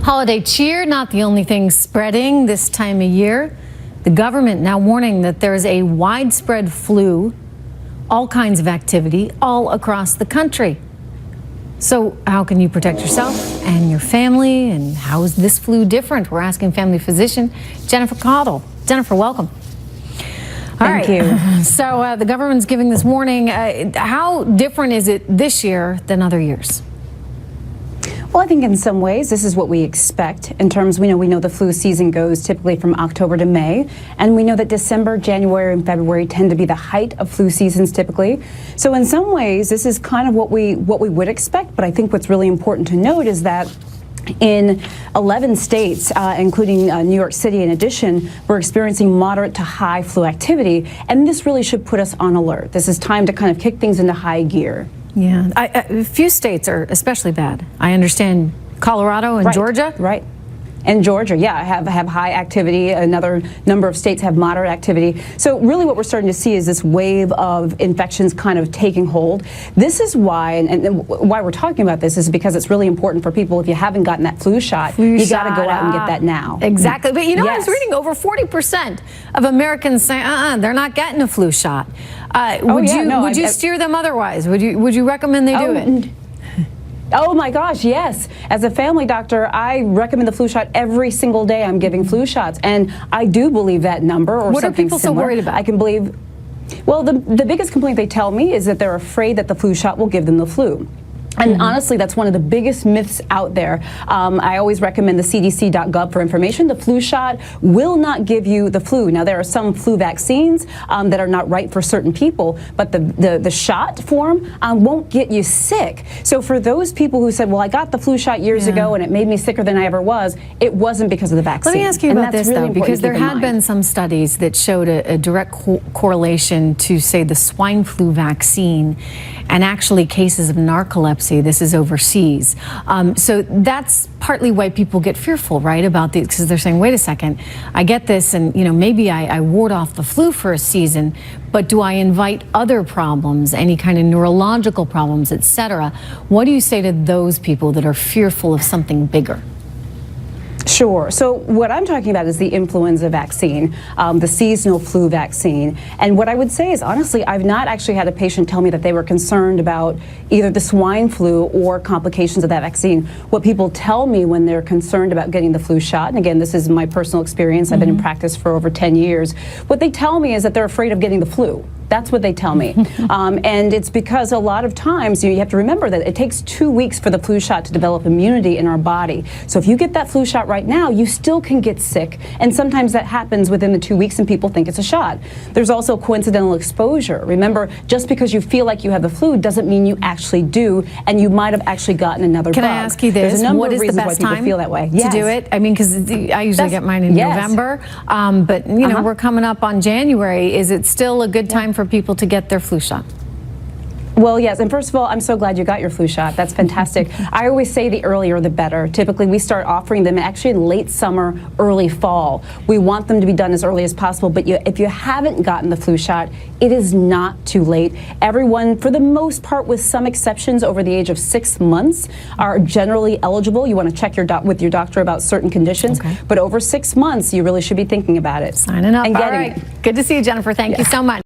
Holiday cheer, not the only thing spreading this time of year. The government now warning that there's a widespread flu, all kinds of activity, all across the country. So how can you protect yourself and your family? And how is this flu different? We're asking family physician Jennifer Caudle. Jennifer, welcome. Thank you. So the government's giving this warning. How different is it this year than other years? Well, I think in some ways this is what we expect in terms, we know the flu season goes typically from October to May, and we know that December, January, and February tend to be the height of flu seasons typically. So in some ways this is kind of what we would expect, but I think what's really important to note is that in 11 states, including New York City in addition, we're experiencing moderate to high flu activity, and this really should put us on alert. This is time to kind of kick things into high gear. Yeah, a few states are especially bad. I understand Colorado and Georgia. Right. And Georgia, yeah, have high activity. Another number of states have moderate activity. So really what we're starting to see is this wave of infections kind of taking hold. This is why, and why we're talking about this is because it's really important for people, if you haven't gotten that flu shot, you got to go out and get that now. Exactly. But you know, I was reading over 40% of Americans say, they're not getting a flu shot. Would you steer them otherwise? Would you recommend they do it? Oh my gosh, yes. As a family doctor, I recommend the flu shot every single day. I'm giving flu shots, and I do believe that number or what something are people similar. so worried about? I can believe, well, the biggest complaint they tell me is that they're afraid that the flu shot will give them the flu. And honestly, that's one of the biggest myths out there. I always recommend the cdc.gov for information. The flu shot will not give you the flu. Now, there are some flu vaccines that are not right for certain people, but the shot form won't get you sick. So for those people who said, well, I got the flu shot years ago and it made me sicker than I ever was, it wasn't because of the vaccine. Let me ask you about this, though, because there had been some studies that showed a direct correlation to, say, the swine flu vaccine and actually cases of narcolepsy. This is overseas. So that's partly why people get fearful, right, about these, because they're saying, wait a second, I get this and, maybe I ward off the flu for a season, but do I invite other problems, any kind of neurological problems, etc.? What do you say to those people that are fearful of something bigger? Sure. So what I'm talking about is the influenza vaccine, the seasonal flu vaccine. And what I would say is, honestly, I've not actually had a patient tell me that they were concerned about either the swine flu or complications of that vaccine. What people tell me when they're concerned about getting the flu shot, and again, this is my personal experience, I've been in practice for over 10 years, what they tell me is that they're afraid of getting the flu. That's what they tell me. And it's because a lot of times you have to remember that it takes 2 weeks for the flu shot to develop immunity in our body. So if you get that flu shot right now, you still can get sick. And sometimes that happens within the 2 weeks and people think it's a shot. There's also coincidental exposure. Remember, just because you feel like you have the flu doesn't mean you actually do, and you might have actually gotten another bug. Can I ask you this? There's a number what of is the reasons best why people time feel that way. to do it? I mean, because I usually get mine in November, but we're coming up on January. Is it still a good time for people to get their flu shot? Well, yes, and first of all, I'm so glad you got your flu shot. That's fantastic. I always say the earlier the better. Typically, we start offering them actually in late summer, early fall. We want them to be done as early as possible, but if you haven't gotten the flu shot, it is not too late. Everyone, for the most part, with some exceptions, over the age of 6 months, are generally eligible. You want to check with your doctor about certain conditions, but over 6 months, you really should be thinking about it. Signing up. And All getting right. it. Good to see you, Jennifer. Thank you so much.